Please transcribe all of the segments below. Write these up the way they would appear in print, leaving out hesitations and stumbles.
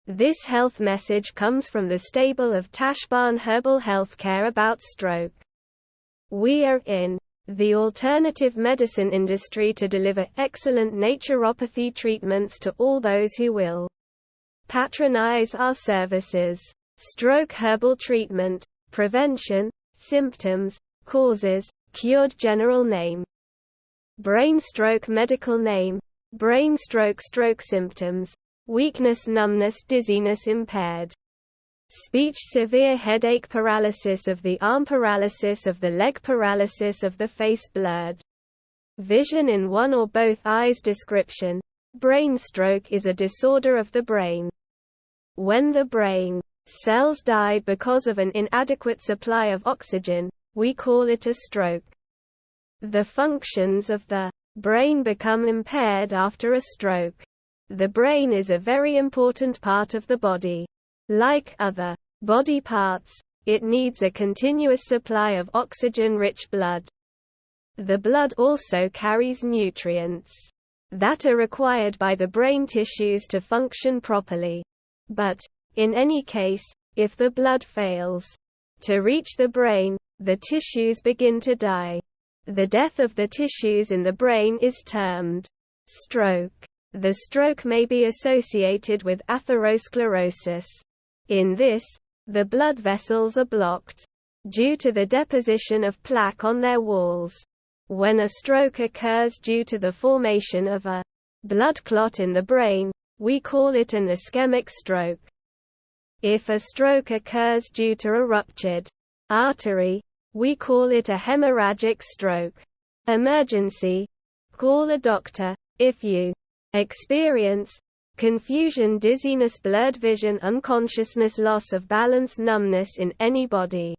This health message comes from the stable of Tashbaan Herbal Healthcare about stroke. We are in the alternative medicine industry to deliver excellent naturopathy treatments to all those who will patronize our services. Stroke herbal treatment, prevention, symptoms, causes, cured general name. Brain stroke medical name. Brain stroke symptoms, weakness, numbness, dizziness, impaired speech, severe headache, paralysis of the arm, paralysis of the leg, paralysis of the face, blurred vision in one or both eyes. Description: brain stroke is a disorder of the brain. When the brain cells die because of an inadequate supply of oxygen, we call it a stroke. The functions of the brain become impaired after a stroke. The brain is a very important part of the body. Like other body parts, it needs a continuous supply of oxygen-rich blood. The blood also carries nutrients that are required by the brain tissues to function properly. But, in any case, if the blood fails to reach the brain, the tissues begin to die. The death of the tissues in the brain is termed stroke. The stroke may be associated with atherosclerosis. In this, the blood vessels are blocked due to the deposition of plaque on their walls. When a stroke occurs due to the formation of a blood clot in the brain, we call it an ischemic stroke. If a stroke occurs due to a ruptured artery, we call it a hemorrhagic stroke. Emergency: call a doctor. If you experience confusion, dizziness, blurred vision, unconsciousness, loss of balance, numbness in any body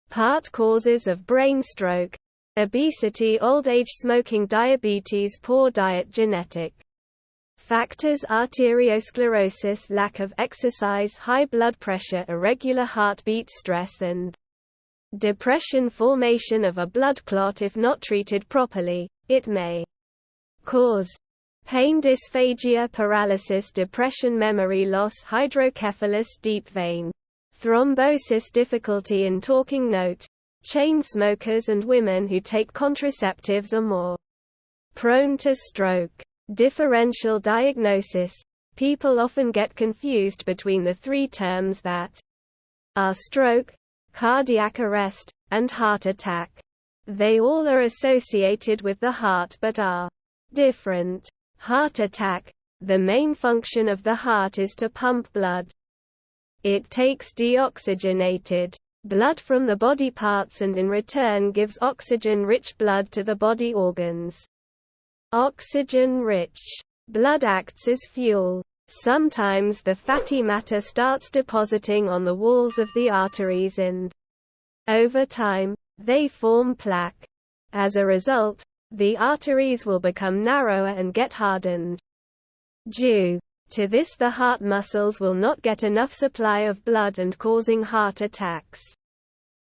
part, causes of brain stroke: obesity, old age, smoking, diabetes, poor diet, genetic factors, arteriosclerosis, lack of exercise, high blood pressure, irregular heartbeat, stress and depression, formation of a blood clot. If not treated properly, it may cause pain, dysphagia, paralysis, depression, memory loss, hydrocephalus, deep vein thrombosis, difficulty in talking. Note: chain smokers and women who take contraceptives are more prone to stroke. Differential diagnosis: people often get confused between the three terms that are stroke, cardiac arrest, and heart attack. They all are associated with the heart but are different. Heart attack: the main function of the heart is to pump blood. It takes deoxygenated blood from the body parts and in return gives oxygen-rich blood to the body organs. Oxygen-rich blood acts as fuel. Sometimes the fatty matter starts depositing on the walls of the arteries and, over time, they form plaque. As a result, the arteries will become narrower and get hardened. Due to this, the heart muscles will not get enough supply of blood and causing heart attacks.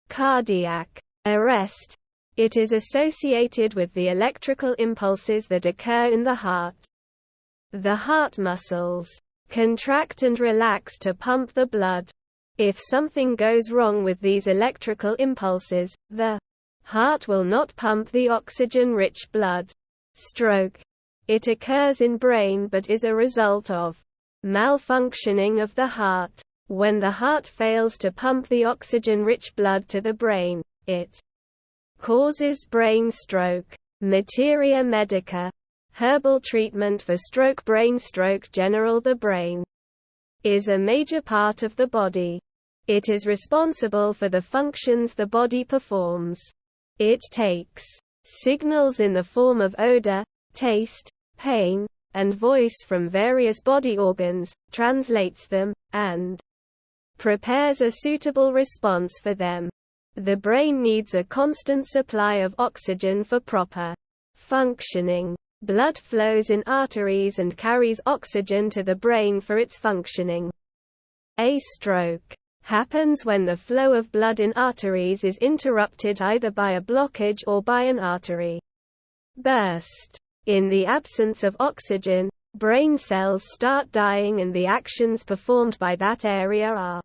Cardiac arrest: it is associated with the electrical impulses that occur in the heart. The heart muscles contract and relax to pump the blood. If something goes wrong with these electrical impulses, the heart will not pump the oxygen-rich blood. Stroke: it occurs in brain but is a result of malfunctioning of the heart. When the heart fails to pump the oxygen-rich blood to the brain, it causes brain stroke. Materia medica: herbal treatment for stroke. Brain stroke general: the brain is a major part of the body. It is responsible for the functions the body performs. It takes signals in the form of odor, taste, pain, and voice from various body organs, translates them, and prepares a suitable response for them. The brain needs a constant supply of oxygen for proper functioning. Blood flows in arteries and carries oxygen to the brain for its functioning. A stroke happens when the flow of blood in arteries is interrupted either by a blockage or by an artery burst. In the absence of oxygen, brain cells start dying and the actions performed by that area are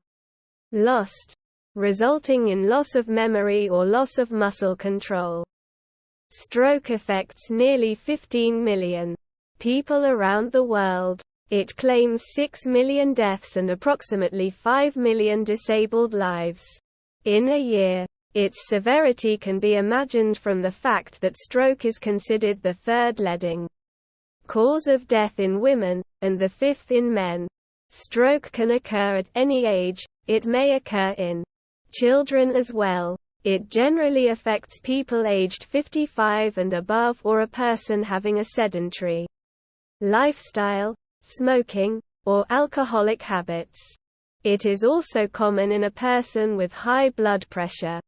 lost, resulting in loss of memory or loss of muscle control. Stroke affects nearly 15 million people around the world. It claims 6 million deaths and approximately 5 million disabled lives in a year. Its severity can be imagined from the fact that stroke is considered the third leading cause of death in women, and the fifth in men. Stroke can occur at any age. It may occur in children as well. It generally affects people aged 55 and above or a person having a sedentary lifestyle, smoking, or alcoholic habits. It is also common in a person with high blood pressure,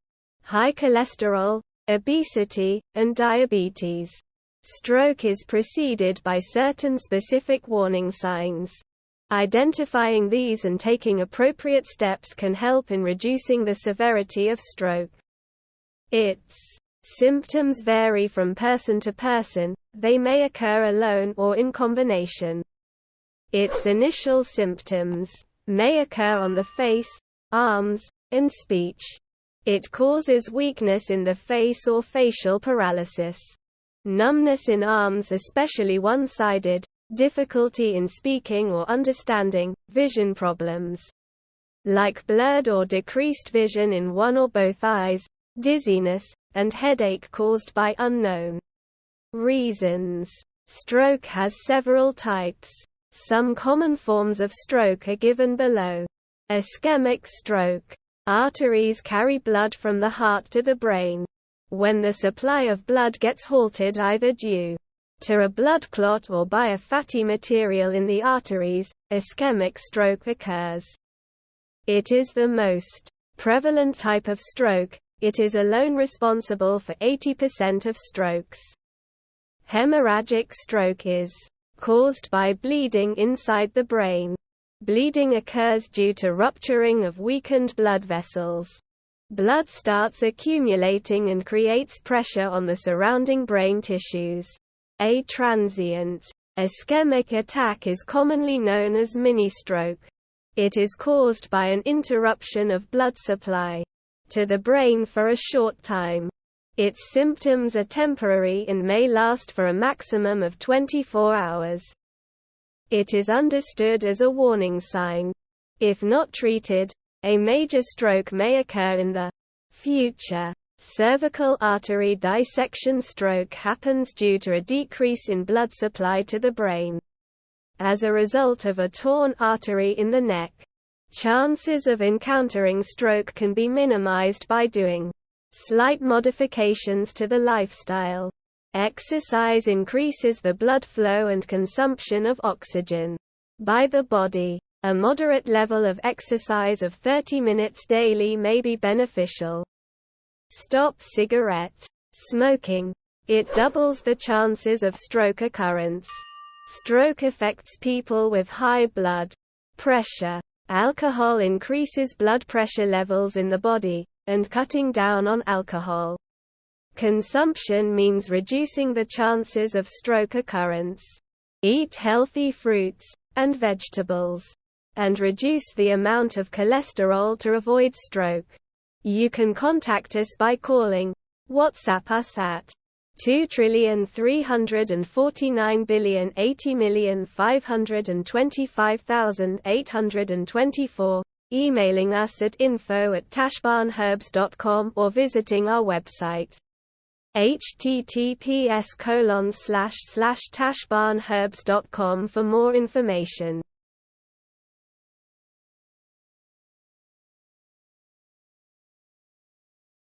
high cholesterol, obesity, and diabetes. Stroke is preceded by certain specific warning signs. Identifying these and taking appropriate steps can help in reducing the severity of stroke. Its symptoms vary from person to person. They may occur alone or in combination. Its initial symptoms may occur on the face, arms, and speech. It causes weakness in the face or facial paralysis, numbness in arms, especially one-sided, difficulty in speaking or understanding, vision problems like blurred or decreased vision in one or both eyes, dizziness, and headache caused by unknown reasons. Stroke has several types. Some common forms of stroke are given below. Ischemic stroke. Arteries carry blood from the heart to the brain. When the supply of blood gets halted either due to a blood clot or by a fatty material in the arteries, ischemic stroke occurs. It is the most prevalent type of stroke. It is alone responsible for 80% of strokes. Hemorrhagic stroke is caused by bleeding inside the brain. Bleeding occurs due to rupturing of weakened blood vessels. Blood starts accumulating and creates pressure on the surrounding brain tissues. A transient ischemic attack is commonly known as mini-stroke. It is caused by an interruption of blood supply to the brain for a short time. Its symptoms are temporary and may last for a maximum of 24 hours. It is understood as a warning sign. If not treated, a major stroke may occur in the future. Cervical artery dissection stroke happens due to a decrease in blood supply to the brain as a result of a torn artery in the neck. Chances of encountering stroke can be minimized by doing slight modifications to the lifestyle. Exercise increases the blood flow and consumption of oxygen by the body. A moderate level of exercise of 30 minutes daily may be beneficial. Stop cigarette smoking. It doubles the chances of stroke occurrence. Stroke affects people with high blood pressure. Alcohol increases blood pressure levels in the body, and cutting down on alcohol consumption means reducing the chances of stroke occurrence. Eat healthy fruits and vegetables, and reduce the amount of cholesterol to avoid stroke. You can contact us by calling, WhatsApp us at 2,349,080,525,824, emailing us at info@tashbarnherbs.com or visiting our website https://tashbarnherbs.com for more information.